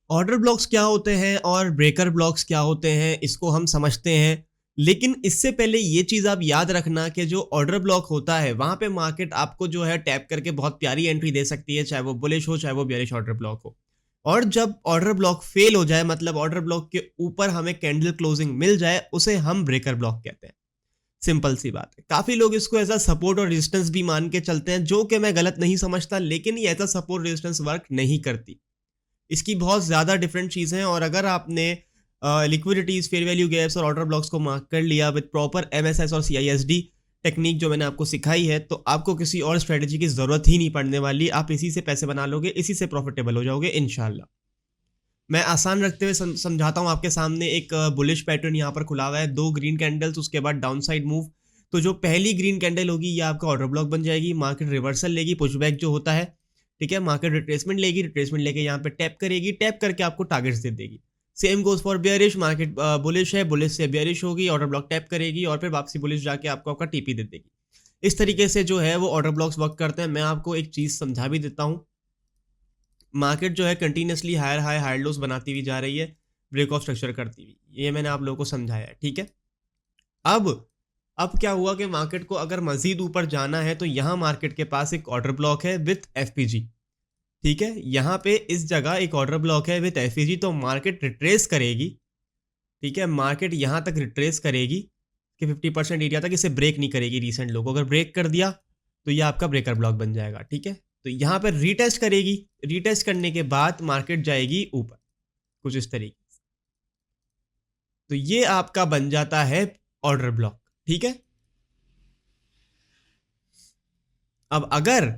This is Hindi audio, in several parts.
ऑर्डर ब्लॉक्स क्या होते हैं और ब्रेकर ब्लॉक्स क्या होते हैं, इसको हम समझते हैं। लेकिन इससे पहले ये चीज़ आप याद रखना कि जो ऑर्डर ब्लॉक होता है वहाँ पे मार्केट आपको जो है टैप करके बहुत प्यारी एंट्री दे सकती है, चाहे वो बुलिश हो चाहे वो बेयरिश ऑर्डर ब्लॉक हो। और जब ऑर्डर ब्लॉक फेल हो जाए, मतलब ऑर्डर ब्लॉक के ऊपर हमें कैंडल क्लोजिंग मिल जाए, उसे हम ब्रेकर ब्लॉक कहते हैं। सिंपल सी बात है। काफ़ी लोग इसको एज अ सपोर्ट और रेजिस्टेंस भी मान के चलते हैं, जो कि मैं गलत नहीं समझता, लेकिन ये as a support resistance work नहीं करती। इसकी बहुत ज़्यादा डिफरेंट चीज़ें हैं। और अगर आपने लिक्विडिटीज़, फेयर वैल्यू गैप्स और ऑर्डर ब्लॉक्स को मार्क कर लिया विद प्रॉपर एमएसएस और सीआईएसडी टेक्निक जो मैंने आपको सिखाई है, तो आपको किसी और स्ट्रेटजी की ज़रूरत ही नहीं पड़ने वाली। आप इसी से पैसे बना लोगे, इसी से प्रॉफिटेबल हो जाओगे इंशाल्लाह। मैं आसान रखते हुए समझाता हूँ आपके सामने। एक बुलिश पैटर्न यहाँ पर खुला हुआ है, 2 ग्रीन कैंडल्स, उसके बाद डाउन साइड मूव। तो जो पहली ग्रीन कैंडल होगी ये आपका ऑर्डर ब्लॉक बन जाएगी। मार्केट रिवर्सल लेगी, पुशबैक जो होता है, ठीक है। मार्केट रिट्रेसमेंट लेगी, रिट्रेसमेंट लेके यहाँ पे टैप करेगी, टैप करके आपको टारगेट्स दे देगी। Same goes for bearish. Market bullish है, बुलिश से बेयरिश होगी, ऑर्डर ब्लॉक टैप करेगी और फिर वापसी बुलिश जाके आपको आपका टीपी दे देगी। इस तरीके से जो है वो ऑर्डर ब्लॉक्स वर्क करते हैं। मैं आपको एक चीज़ समझा भी देता हूँ। मार्केट जो है continuously higher high higher lows बनाती हुई जा रही है, ब्रेक ऑफ स्ट्रक्चर करती हुई। ये मैंने आप लोगों को समझाया है, ठीक है। अब अब क्या हुआ कि मार्केट को अगर मजीद ऊपर जाना है तो यहाँ मार्केट के पास एक ऑर्डर ब्लॉक है विथ एफपीजी, ठीक है। यहाँ पे इस जगह एक ऑर्डर ब्लॉक है विथ एफपीजी, तो मार्केट रिट्रेस करेगी, ठीक है। मार्केट यहाँ तक रिट्रेस करेगी कि 50% एरिया तक, इसे ब्रेक नहीं करेगी रिसेंट लो को। अगर ब्रेक कर दिया तो ये आपका ब्रेकर ब्लॉक बन जाएगा, ठीक है। तो यहाँ पर रीटेस्ट करेगी, रीटेस्ट करने के बाद मार्केट जाएगी ऊपर कुछ इस तरीके से। तो ये आपका बन जाता है ऑर्डर ब्लॉक, ठीक है। अब अगर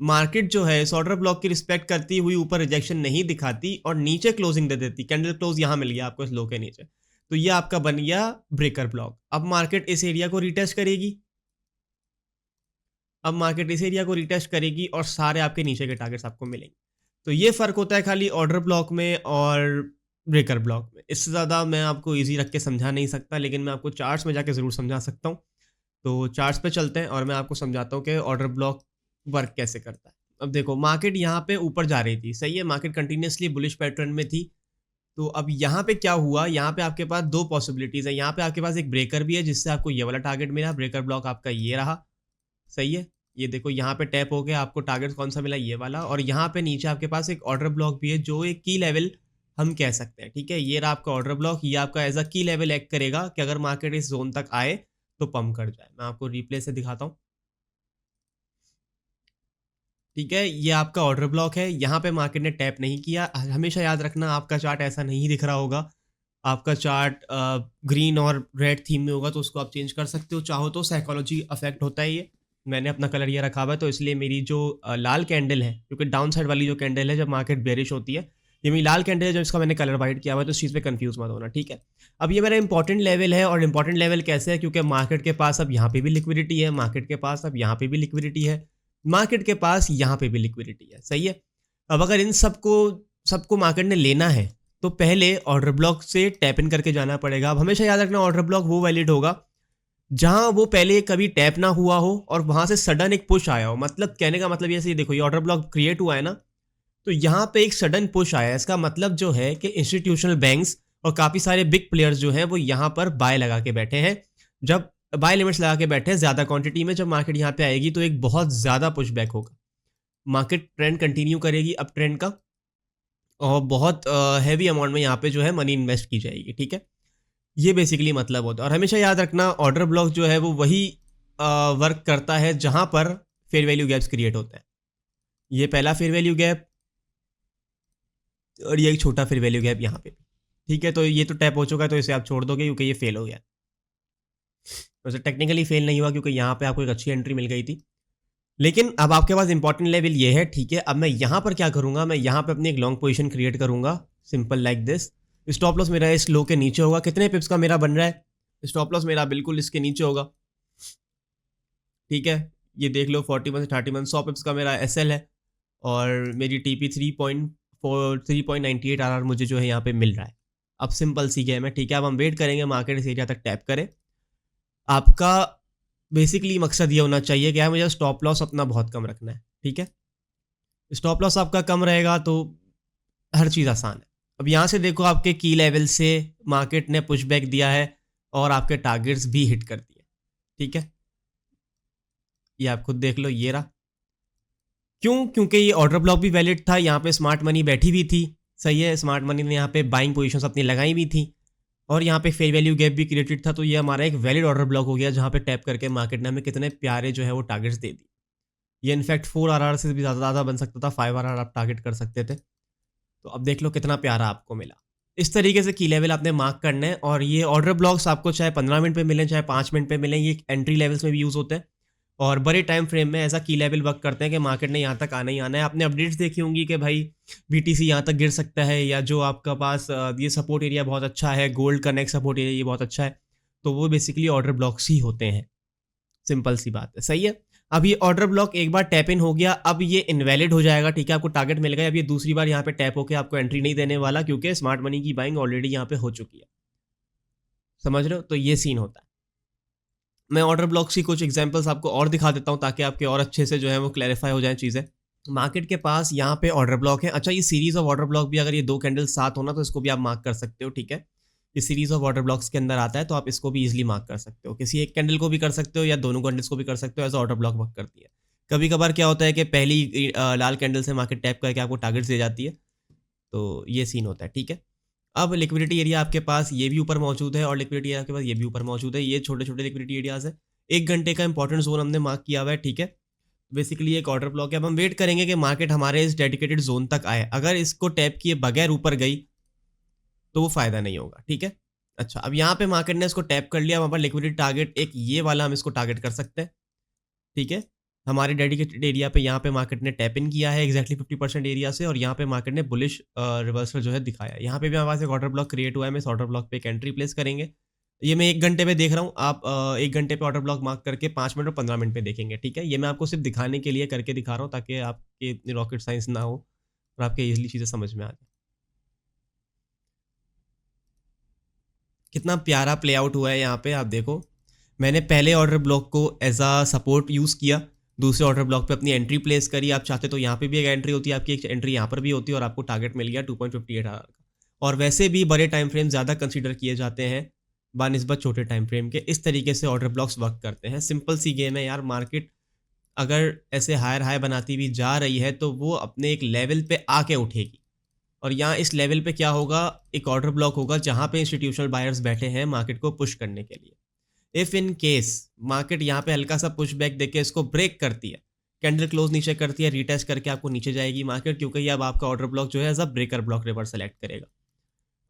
मार्केट जो है इस ऑर्डर ब्लॉक की रिस्पेक्ट करती हुई ऊपर रिजेक्शन नहीं दिखाती और नीचे क्लोजिंग दे देती, कैंडल क्लोज यहां मिल गया आपको इस लो के नीचे, तो ये आपका बन गया ब्रेकर ब्लॉक। अब मार्केट इस एरिया को रिटेस्ट करेगी, अब मार्केट इस एरिया को रिटेस्ट करेगी और सारे आपके नीचे के टारगेट्स आपको मिलेंगे। तो ये फर्क होता है खाली ऑर्डर ब्लॉक में और ब्रेकर ब्लॉक में। इससे ज़्यादा मैं आपको ईजी रख के समझा नहीं सकता, लेकिन मैं आपको चार्ट्स में जाके ज़रूर समझा सकता हूँ। तो चार्ट्स पे चलते हैं और मैं आपको समझाता हूँ कि ऑर्डर ब्लॉक वर्क कैसे करता है। अब देखो, मार्केट यहाँ पे ऊपर जा रही थी, सही है। मार्केट कंटिन्यूसली बुलिश पैटर्न में थी। तो अब यहाँ पे क्या हुआ, यहाँ पे आपके पास दो पॉसिबिलिटीज़ है। यहाँ पे आपके पास एक ब्रेकर भी है जिससे आपको ये वाला टारगेट मिला, ब्रेकर ब्लॉक आपका ये रहा, सही है। ये देखो यहाँ पे टैप हो गया, आपको टारगेट कौन सा मिला, ये वाला। और यहाँ पे नीचे आपके पास एक ऑर्डर ब्लॉक भी है जो एक की लेवल हम कह सकते हैं, ठीक है। ये रहा आपका ऑर्डर ब्लॉक, ये आपका एज अ की लेवल एक्ट करेगा कि अगर मार्केट इस जोन तक आए तो पंप कर जाए। मैं आपको रिप्ले से दिखाता हूँ, ठीक है। ये आपका ऑर्डर ब्लॉक है, यहाँ पे मार्केट ने टैप नहीं किया। हमेशा याद रखना, आपका चार्ट ऐसा नहीं दिख रहा होगा। आपका चार्ट ग्रीन और रेड थीम में होगा तो उसको आप चेंज कर सकते हो चाहो तो। साइकोलॉजी अफेक्ट होता है ये। मैंने अपना कलर ये रखा हुआ है, तो इसलिए मेरी जो लाल कैंडल है, क्योंकि डाउन साइड वाली जो कैंडल है जब मार्केट बेरिश होती है, ये मेरी लाल कैंडल है, जब इसका मैंने कलर वाइट किया हुआ है, तो इस चीज़ पे कंफ्यूज मत होना, ठीक है। अब ये मेरा इंपॉर्टेंट लेवल है, और इंपॉर्टेंट लेवल कैसे है, क्योंकि मार्केट के पास अब यहाँ पे भी लिक्विडिटी है, मार्केट के पास अब यहाँ पे भी लिक्विडिटी है, मार्केट के पास यहाँ पे भी लिक्विडिटी है, सही है। अब अगर इन सबको सबको मार्केट ने लेना है तो पहले ऑर्डर ब्लॉक से टैप इन करके जाना पड़ेगा। अब हमेशा याद रखना, ऑर्डर ब्लॉक वो वैलिड होगा जहां वो पहले कभी टैप ना हुआ हो और वहां से सडन एक पुश आया हो। मतलब कहने का मतलब ये देखो, ये ऑर्डर ब्लॉक क्रिएट हुआ है ना, तो यहाँ पे एक सडन पुश आया है। इसका मतलब जो है कि इंस्टीट्यूशनल बैंक्स और काफ़ी सारे बिग प्लेयर्स जो हैं वो यहाँ पर बाय लगा के बैठे हैं। जब बाय लिमिट्स लगा के बैठे हैं ज़्यादा क्वांटिटी में, जब मार्केट यहाँ पे आएगी तो एक बहुत ज़्यादा पुश बैक होगा। मार्केट ट्रेंड कंटिन्यू करेगी अप ट्रेंड का, और बहुत हैवी अमाउंट में यहाँ पे जो है मनी इन्वेस्ट की जाएगी, ठीक है। ये बेसिकली मतलब होता है। और हमेशा याद रखना, ऑर्डर ब्लॉक जो है वो वही वर्क करता है जहाँ पर फेयर वैल्यू गैप्स क्रिएट होते हैं। ये पहला फेयर वैल्यू गैप और ये एक छोटा फेयर वैल्यू गैप यहाँ पे, ठीक है। तो ये तो टैप हो चुका है, तो इसे आप छोड़ दोगे क्योंकि ये फेल हो गया। वैसे टेक्निकली फेल नहीं हुआ क्योंकि यहाँ पे आपको एक अच्छी एंट्री मिल गई थी। लेकिन अब आपके पास इंपॉर्टेंट लेवल ये है, ठीक है। अब मैं यहाँ पर क्या करूँगा, मैं यहाँ पे अपनी एक लॉन्ग पोजीशन क्रिएट करूँगा, simple like this. Stop loss मेरा इस लो के नीचे होगा। कितने पिप्स का मेरा बन रहा है, स्टॉप लॉस मेरा बिल्कुल इसके नीचे होगा, ठीक है। ये देख लो 41 से 31, 100 पिप्स का मेरा एस है, और मेरी टीपी 3.98 आर मुझे जो है यहाँ पे मिल रहा है। अब सिंपल सी गेम है, ठीक है। अब हम वेट करेंगे मार्केट इस एरिया तक टैप करे। आपका बेसिकली मकसद ये होना चाहिए कि यार मुझे स्टॉप लॉस अपना बहुत कम रखना है, ठीक है। स्टॉप लॉस आपका कम रहेगा तो हर चीज़ आसान है। अब यहाँ से देखो आपके की लेवल से मार्केट ने पुशबैक दिया है और आपके टारगेट्स भी हिट कर दिए, ठीक है। ये आप खुद देख लो, ये रहा। क्यों? क्योंकि ये ऑर्डर ब्लॉक भी वैलिड था, यहाँ पे स्मार्ट मनी बैठी हुई थी, सही है। स्मार्ट मनी ने यहाँ पे बाइंग पोजीशंस अपनी लगाई हुई थी और यहाँ पे फेयर वैल्यू गैप भी क्रिएटेड था, तो ये हमारा एक वैलिड ऑर्डर ब्लॉक हो गया, जहाँ पे टैप करके मार्केट ने हमें कितने प्यारे जो है वो टारगेट्स दे दी। ये इनफैक्ट 4 RR से भी ज़्यादा बन सकता था, 5 RR आप टारगेट कर सकते थे। तो अब देख लो कितना प्यारा आपको मिला। इस तरीके से की लेवल आपने मार्क करना है और ये ऑर्डर ब्लॉक्स आपको चाहे 15 मिनट पे मिलें चाहे 5 मिनट पे मिलें, ये एंट्री लेवल्स में भी यूज़ होते हैं और बड़े टाइम फ्रेम में ऐसा की लेवल वर्क करते हैं कि मार्केट ने यहाँ तक आना ही आना है। आपने अपडेट्स देखी होंगी कि भाई बीटीसी यहाँ तक गिर सकता है, या जो आपका पास ये सपोर्ट एरिया बहुत अच्छा है, गोल्ड का नेक्स्ट सपोर्ट एरिया ये बहुत अच्छा है, तो वो बेसिकली ऑर्डर ब्लॉक्स ही होते हैं। सिंपल सी बात है, सही है। अब ये ऑर्डर ब्लॉक एक बार टैप इन हो गया, अब ये इनवैलिड हो जाएगा, ठीक है। आपको टारगेट मिल गया, अब ये दूसरी बार यहाँ पे टैप होकर आपको एंट्री नहीं देने वाला, क्योंकि स्मार्ट मनी की बाइंग ऑलरेडी यहाँ पे हो चुकी है। समझ रहे हो? तो ये सीन होता है। मैं ऑर्डर ब्लॉक्स की कुछ एग्जांपल्स आपको और दिखा देता हूँ ताकि आपके और अच्छे से जो है वो क्लैरिफाई हो जाए चीज़ें। मार्केट के पास यहाँ पे ऑर्डर ब्लॉक है। अच्छा, ये सीरीज ऑफ ऑर्डर ब्लॉक भी, अगर ये 2 कैंडल साथ होना तो इसको भी आप मार्क कर सकते हो, ठीक है। ये सीरीज ऑफ ऑर्डर ब्लॉक्स के अंदर आता है, तो आप इसको भी इजीली मार्क कर सकते हो। किसी एक कैंडल को भी कर सकते हो या दोनों कैंडल्स को भी कर सकते हो, एज ऑर्डर ब्लॉक वर्क करती है। कभी कभार क्या होता है कि पहली लाल कैंडल से मार्केट टैप करके आपको टारगेट्स दे जाती है, तो ये सीन होता है, ठीक है। अब लिक्विडिटी एरिया आपके पास ये भी ऊपर मौजूद है और लिक्विडिटी एरिया आपके पास ये भी ऊपर मौजूद है। ये छोटे छोटे लिक्विडिटी एरियाज है। 1 घंटे का इंपॉर्टेंट जोन हमने मार्क किया हुआ है, ठीक है। बेसिकली एक ऑर्डर ब्लॉक है। अब हम वेट करेंगे कि मार्केट हमारे इस डेडिकेटेड जोन तक आए। अगर इसको टैप किए बगैर ऊपर गई तो वो फायदा नहीं होगा, ठीक है। अच्छा, अब यहाँ पे मार्केट ने इसको टैप कर लिया, वहाँ पर लिक्विडिटी टारगेट एक ये वाला हम इसको टारगेट कर सकते हैं, ठीक है। हमारे डेडिकेटेड एरिया पे यहाँ पे मार्केट ने टैप इन किया है एक्जैक्टली 50% एरिया से, और यहाँ पे मार्केट ने बुलिश रिवर्सल जो है दिखाया है। यहाँ पे भी हमारे पास एक ऑर्डर ब्लॉक क्रिएट हुआ है। हम इस ऑर्डर ब्लॉक पे एक एंट्री प्लेस करेंगे। ये मैं 1 घंटे पे देख रहा हूँ, आप 1 घंटे पे ऑर्डर ब्लॉक मार्क करके 5 मिनट और 15 मिनट पे देखेंगे, ठीक है। ये मैं आपको सिर्फ दिखाने के लिए करके दिखा रहा हूँ ताकि आपके इतनी रॉकेट साइंस ना हो और आपके ईजिली चीज़ें समझ में आ जाए। कितना प्यारा प्ले आउट हुआ है यहाँ पे, आप देखो। मैंने पहले ऑर्डर ब्लॉक को एज अ सपोर्ट यूज़ किया, दूसरे ऑर्डर ब्लॉक पे अपनी एंट्री प्लेस करी। आप चाहते तो यहाँ पे भी एक एंट्री होती है, आपकी एक एंट्री यहाँ पर भी होती है और आपको टारगेट मिल गया 2.58 आवर का। और वैसे भी बड़े टाइम फ्रेम ज़्यादा कंसीडर किए जाते हैं बानिस्बत छोटे टाइम फ्रेम के। इस तरीके से ऑर्डर ब्लॉक्स वर्क करते हैं। सिंपल सी गेम है यार। मार्केट अगर ऐसे हायर हाई बनाती हुई जा रही है तो वो अपने एक लेवल पे आके उठेगी, और यहाँ इस लेवल पे क्या होगा, एक ऑर्डर ब्लॉक होगा जहाँ पे इंस्टीट्यूशनल बायर्स बैठे हैं मार्केट को पुश करने के लिए। इफ़ इन केस मार्केट यहाँ पे हल्का सा पुश बैक देके इसको ब्रेक करती है, कैंडल क्लोज नीचे करती है, रीटेस्ट करके आपको नीचे जाएगी मार्केट, क्योंकि ये अब आपका ऑर्डर ब्लॉक जो है as a breaker block reverse select करेगा।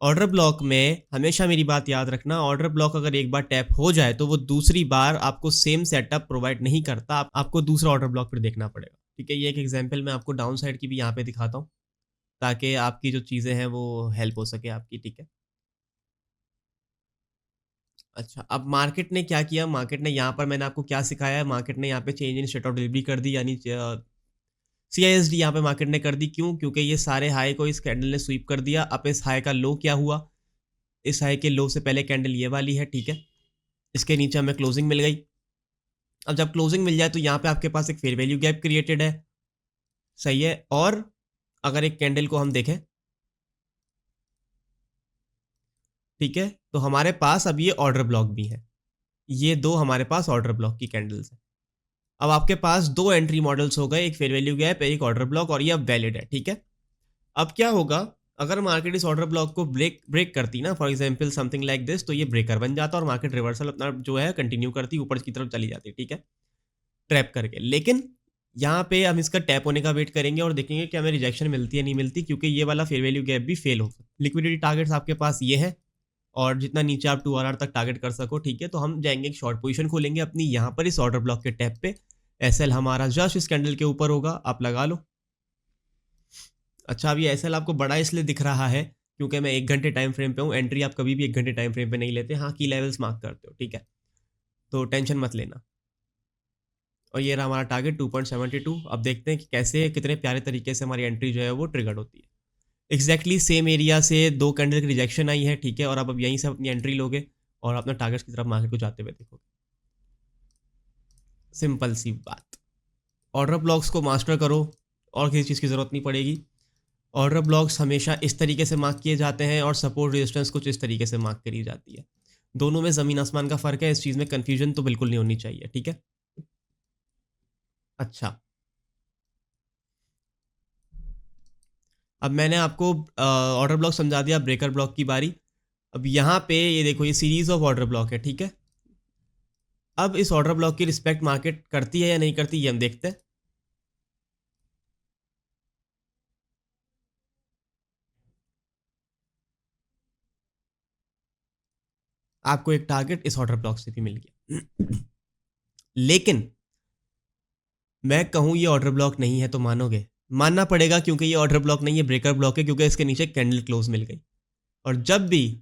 ऑर्डर ब्लॉक में हमेशा मेरी बात याद रखना, ऑर्डर ब्लॉक अगर एक बार टैप हो जाए तो वो दूसरी बार आपको सेम सेटअप प्रोवाइड नहीं करता, आपको दूसरा ऑर्डर ब्लॉक फिर देखना पड़ेगा, ठीक है। ये एक एग्जाम्पल मैं आपको डाउन साइड की भी यहाँ पे दिखाता हूँ ताकि आपकी जो चीज़ें हैं वो हेल्प हो सके आपकी, ठीक है। अच्छा, अब मार्केट ने क्या किया, मार्केट ने यहाँ पर मैंने आपको क्या सिखाया है, मार्केट ने यहाँ पे change in state of delivery कर दी, यानी CISD यहाँ पे मार्केट ने कर दी। क्यों? क्योंकि ये सारे हाई को इस कैंडल ने स्वीप कर दिया। अब इस हाई का लो क्या हुआ, इस हाई के लो से पहले कैंडल ये वाली है, ठीक है। इसके नीचे हमें क्लोजिंग मिल गई। अब जब क्लोजिंग मिल जाए तो यहाँ पे आपके पास एक फेयर वैल्यू गैप क्रिएटेड है, सही है। और अगर एक कैंडल को हम देखें, ठीक है, तो हमारे पास अब ये ऑर्डर ब्लॉक भी है। ये दो हमारे पास ऑर्डर ब्लॉक की कैंडल्स हैं। अब आपके पास 2 एंट्री मॉडल्स हो गए, एक फेयर वैल्यू गैप, एक ऑर्डर ब्लॉक, और ये अब वैलिड है, ठीक है। अब क्या होगा, अगर मार्केट इस ऑर्डर ब्लॉक को ब्रेक करती ना, for example something like this, तो ये ब्रेकर बन जाता और मार्केट रिवर्सल अपना जो है कंटिन्यू करती, ऊपर की तरफ चली जाती, ठीक है, ट्रैप करके। लेकिन यहाँ पे हम इसका टैप होने का वेट करेंगे और देखेंगे कि हमें रिजेक्शन मिलती है नहीं मिलती, क्योंकि ये वाला फेयर वैल्यू गैप भी फेल हो सकता है। लिक्विडिटी टारगेट्स आपके पास ये है और जितना नीचे आप 2 RR तक टारगेट कर सको, ठीक है। तो हम जाएंगे, एक शॉर्ट पोजीशन खोलेंगे अपनी यहाँ पर इस ऑर्डर ब्लॉक के टैप पे। SL हमारा जस्ट इस कैंडल के ऊपर होगा, आप लगा लो। अच्छा, अब ये SL आपको बड़ा इसलिए दिख रहा है क्योंकि मैं 1 घंटे टाइम फ्रेम पे हूँ। एंट्री आप कभी भी 1 घंटे टाइम फ्रेम पे नहीं लेते, हाँ की लेवल्स मार्क करते हो, ठीक है, तो टेंशन मत लेना। और ये रहा हमारा टारगेट 2.72। अब देखते हैं कि कैसे कितने प्यारे तरीके से हमारी एंट्री जो है वो ट्रिगर्ड होती है। एग्जैक्टली सेम एरिया से 2 कैंडल की रिजेक्शन आई है, ठीक है, और अब यहीं से अपनी एंट्री लोगे और अपना टारगेट्स की तरफ मार्केट को जाते हुए देखोगे। सिंपल सी बात। ऑर्डर ब्लॉक्स को मास्टर करो और किसी चीज़ की ज़रूरत नहीं पड़ेगी। ऑर्डर ब्लॉक्स हमेशा इस तरीके से मार्क किए जाते हैं और सपोर्ट रेजिस्टेंस कुछ इस तरीके से मार्क करी जाती है। दोनों में ज़मीन आसमान का फ़र्क है, इस चीज़ में कन्फ्यूजन तो बिल्कुल नहीं होनी चाहिए, ठीक है? अच्छा, अब मैंने आपको ऑर्डर ब्लॉक समझा दिया, ब्रेकर ब्लॉक की बारी। अब यहाँ पे ये देखो, ये सीरीज़ ऑफ ऑर्डर ब्लॉक है, ठीक है? अब इस ऑर्डर ब्लॉक की रिस्पेक्ट मार्केट करती है या नहीं करती, ये हम देखते हैं। आपको एक टारगेट इस ऑर्डर ब्लॉक से भी मिल गया। लेकिन मैं कहूँ ये ऑर्डर ब्लॉक नहीं है तो मानोगे? मानना पड़ेगा क्योंकि ये ऑर्डर ब्लॉक नहीं है, ब्रेकर ब्लॉक है, क्योंकि इसके नीचे कैंडल क्लोज मिल गई। और जब भी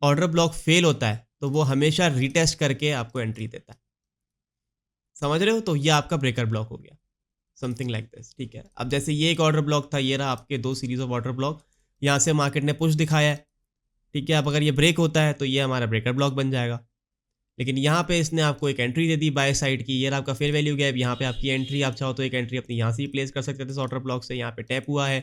ऑर्डर ब्लॉक फेल होता है तो वो हमेशा रीटेस्ट करके आपको एंट्री देता है। समझ रहे हो? तो ये आपका ब्रेकर ब्लॉक हो गया, समथिंग लाइक दिस, ठीक है? अब जैसे ये एक ऑर्डर ब्लॉक था, ये रहा आपके 2 सीरीज ऑफ ऑर्डर ब्लॉक। यहाँ से मार्केट ने पुश दिखाया है, ठीक है? अब अगर ये ब्रेक होता है तो ये हमारा ब्रेकर ब्लॉक बन जाएगा। लेकिन यहाँ पे इसने आपको एक entry they the by side की, ये रहा आपका फेयर वैल्यू गैप, यहाँ पे आपकी एंट्री, आप चाहो तो एक एंट्री अपनी यहाँ से ही प्लेस कर सकते थे इस ऑर्डर ब्लॉक से। यहाँ पे टैप हुआ है,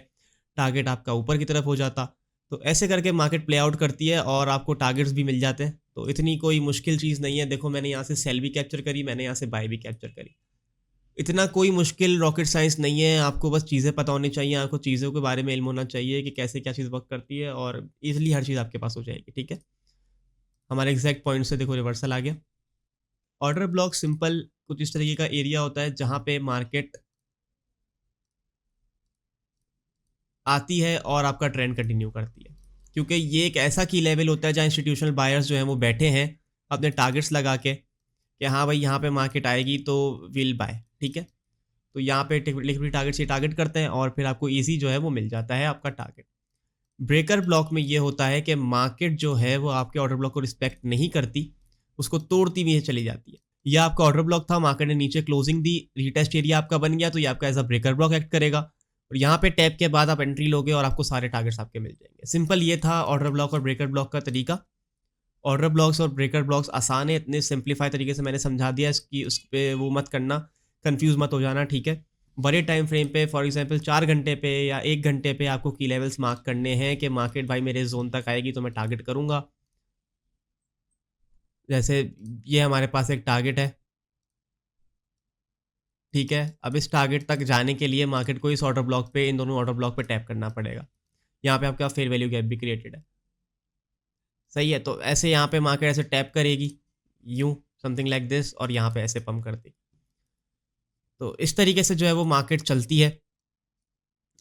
टारगेट आपका ऊपर की तरफ हो जाता। तो ऐसे करके मार्केट प्ले आउट करती है और आपको टारगेट्स भी मिल जाते हैं। तो इतनी कोई मुश्किल चीज़ नहीं है। देखो, मैंने यहाँ से सेल भी कैप्चर करी, मैंने यहाँ से बाय भी कैप्चर करी। इतना कोई मुश्किल रॉकेट साइंस नहीं है। आपको बस चीज़ें पता होनी चाहिए, आपको चीज़ों के बारे में इल्म होना चाहिए कि कैसे क्या चीज़ वर्क करती है, और ईज़िली हर चीज़ आपके पास हो जाएगी, ठीक है? हमारे एग्जैक्ट पॉइंट से देखो रिवर्सल आ गया। ऑर्डर ब्लॉक सिंपल कुछ इस तरीके का एरिया होता है जहाँ पे मार्केट आती है और आपका ट्रेंड कंटिन्यू करती है, क्योंकि ये एक ऐसा की लेवल होता है जहाँ इंस्टीट्यूशनल बायर्स जो हैं वो बैठे हैं अपने टारगेट्स लगा के कि हाँ भाई, यहाँ पे मार्केट आएगी तो विल बाय, ठीक है? तो यहाँ पे लिक्विडिटी टारगेट से टारगेट करते हैं और फिर आपको ईजी जो है वो मिल जाता है आपका टारगेट। ब्रेकर ब्लॉक में ये होता है कि मार्केट जो है वो आपके ऑर्डर ब्लॉक को रिस्पेक्ट नहीं करती, उसको तोड़ती हुई चली जाती है। यह आपका ऑर्डर ब्लॉक था, मार्केट ने नीचे क्लोजिंग दी, रीटेस्ट एरिया आपका बन गया, तो ये आपका as a breaker block act करेगा और यहाँ पे टैप के बाद आप एंट्री लोगे और आपको सारे टारगेट्स आपके मिल जाएंगे। सिंपल ये था ऑर्डर ब्लॉक और ब्रेकर ब्लॉक का तरीका। ऑर्डर ब्लॉक्स और ब्रेकर ब्लॉक्स आसान है, इतने सिंप्लीफाई तरीके से मैंने समझा दिया इसकी, उस पर वो मत करना, कंफ्यूज मत हो जाना, ठीक है? बड़े टाइम फ्रेम पे फॉर एग्जांपल 4 घंटे पे या 1 घंटे पे आपको की लेवल्स मार्क करने हैं कि मार्केट भाई मेरे जोन तक आएगी तो मैं टारगेट करूंगा। जैसे ये हमारे पास एक टारगेट है, ठीक है? अब इस टारगेट तक जाने के लिए मार्केट को इस ऑर्डर ब्लॉक पे, इन दोनों ऑर्डर ब्लॉक पे टैप करना पड़ेगा। यहाँ पे आपका फेयर वैल्यू गैप भी क्रिएटेड है, सही है? तो ऐसे यहाँ पे मार्केट ऐसे टैप करेगी, यूं समथिंग लाइक दिस, और यहाँ पे ऐसे पंप करती। तो इस तरीके से जो है वो मार्केट चलती है।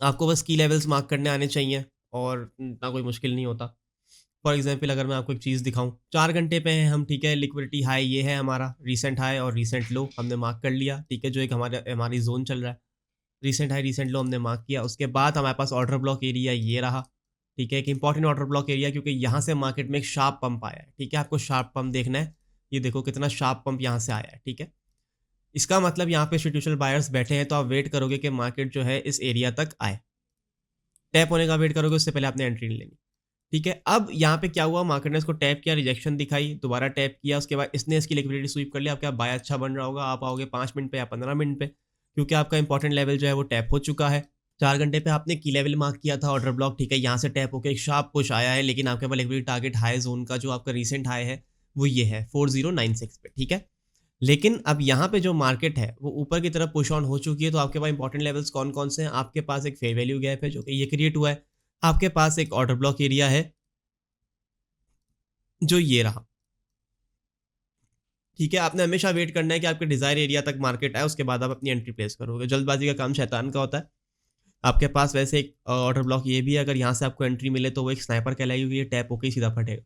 आपको बस की लेवल्स मार्क करने आने चाहिए और इतना कोई मुश्किल नहीं होता। फॉर एग्जांपल अगर मैं आपको एक चीज़ दिखाऊं, 4 घंटे पे हैं हम, ठीक है? लिक्विडिटी हाई ये है हमारा, रीसेंट हाई और रीसेंट लो हमने मार्क कर लिया, ठीक है? जो एक हमारी जोन चल रहा है, रीसेंट हाई रीसेंट लो हमने मार्क किया। उसके बाद हमारे पास ऑर्डर ब्लॉक एरिया ये रहा, ठीक है? एक इंपॉर्टेंट ऑर्डर ब्लॉक एरिया, क्योंकि यहाँ से मार्केट में एक शार्प पंप आया है, ठीक है? आपको शार्प पंप देखना है, ये देखो कितना शार्प पंप यहाँ से आया है, ठीक है? इसका मतलब यहाँ पे इंस्टीट्यूशनल बायर्स बैठे हैं, तो आप वेट करोगे कि मार्केट जो है इस एरिया तक आए। टैप होने का वेट करोगे, उससे पहले आपने एंट्री नहीं लेनी, ठीक है? अब यहाँ पे क्या हुआ, मार्केट ने इसको टैप किया, रिजेक्शन दिखाई, दोबारा टैप किया, उसके बाद इसने इसकी लिक्विडिटी स्वीप कर लिया। आपका बाय अच्छा बन रहा होगा, आप आओगे 5 मिनट पे या 15 मिनट पे, क्योंकि आपका इंपॉर्टेंट लेवल जो है वो टैप हो चुका है। 4 घंटे पे आपने की लेवल मार्क किया था ऑर्डर ब्लॉक, ठीक है? यहाँ से टैप होकर एक शार्प पुश आया है, लेकिन आपके पास लिक्विडिटी टारगेट हाई जोन का जो आपका रिसेंट हाई है वो ये है 4096 पे, ठीक है? लेकिन अब यहाँ पे जो मार्केट है वो ऊपर की तरफ पुश ऑन हो चुकी है, तो आपके पास इंपॉर्टेंट लेवल्स कौन कौन से हैं? आपके पास एक फेयर वैल्यू गैप है जो कि ये क्रिएट हुआ है, आपके पास एक ऑर्डर ब्लॉक एरिया है जो ये रहा, ठीक है? आपने हमेशा वेट करना है कि आपके डिजायर एरिया तक मार्केट आए, उसके बाद आप अपनी एंट्री प्लेस करोगे। जल्दबाजी का काम शैतान का होता है। आपके पास वैसे एक ऑर्डर ब्लॉक ये भी है, अगर यहाँ से आपको एंट्री मिले तो वो एक स्नाइपर कहलाई हुई है, टैप होकर ही सीधा फटेगा।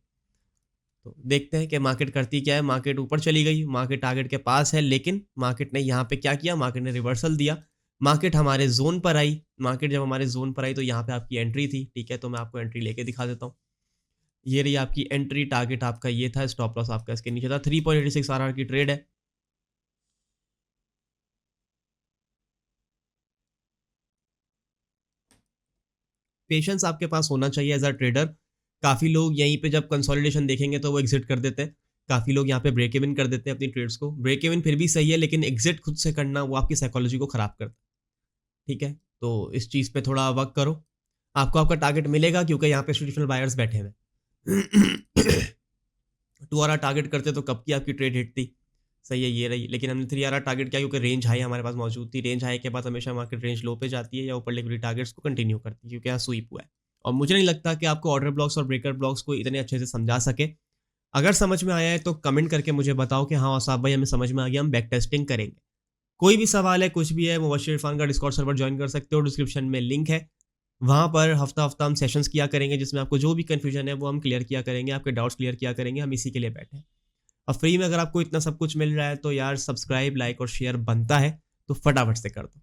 तो देखते हैं कि मार्केट करती क्या है। मार्केट ऊपर चली गई, मार्केट टारगेट के पास है, लेकिन मार्केट ने यहाँ पे क्या किया, मार्केट ने रिवर्सल दिया, मार्केट हमारे जोन पर आई। मार्केट जब हमारे जोन पर आई तो यहाँ पे आपकी एंट्री थी, ठीक है? तो मैं आपको एंट्री लेके दिखा देता हूँ। ये रही आपकी एंट्री, टारगेट आपका ये था, स्टॉप लॉस आपका इसके नीचे था। 3.86 आरआर की ट्रेड है। पेशेंस आपके पास होना चाहिए एज अ ट्रेडर। काफ़ी लोग यहीं पे जब कंसोलिडेशन देखेंगे तो वो एग्जिट कर देते हैं। काफ़ी लोग यहाँ पे ब्रेक इवन कर देते हैं अपनी ट्रेड्स को। ब्रेक इवन फिर भी सही है, लेकिन एग्जिट खुद से करना वो आपकी साइकोलॉजी को ख़राब करता है, ठीक है? तो इस चीज़ पे थोड़ा वर्क करो। आपको आपका टारगेट मिलेगा क्योंकि यहाँ पे इंस्टीट्यूशनल बायर्स बैठे हुए हैं। 2 टारगेट करते तो कब की आपकी ट्रेड हिट थी, सही है ये रही। लेकिन हमने 3 टारगेट किया क्योंकि रेंज हाई हमारे पास मौजूद थी। रेंज हाई के बाद हमेशा मार्केट रेंज लो पे जाती है या ऊपर लिक्विडिटी टारगेट्स को कंटिन्यू करती है क्योंकि यहाँ स्वीप हुआ है। और मुझे नहीं लगता कि आपको ऑर्डर ब्लॉक्स और ब्रेकर ब्लॉक्स को इतने अच्छे से समझा सके। अगर समझ में आया है तो कमेंट करके मुझे बताओ कि हाँ औसाफ भाई हमें समझ में आ गया, हम बैक टेस्टिंग करेंगे। कोई भी सवाल है, कुछ भी है, मुबशिर इरफान का डिस्कॉर्ड सर्वर ज्वाइन कर सकते हो, डिस्क्रिप्शन में लिंक है। वहाँ पर हफ्ता हम सेशंस किया करेंगे जिसमें आपको जो भी कन्फ्यूजन है वो हम क्लियर किया करेंगे, आपके डाउट्स क्लियर किया करेंगे। हम इसी के लिए बैठे हैं। अब फ्री में अगर आपको इतना सब कुछ मिल रहा है तो यार सब्सक्राइब, लाइक और शेयर बनता है, तो फटाफट से कर दो।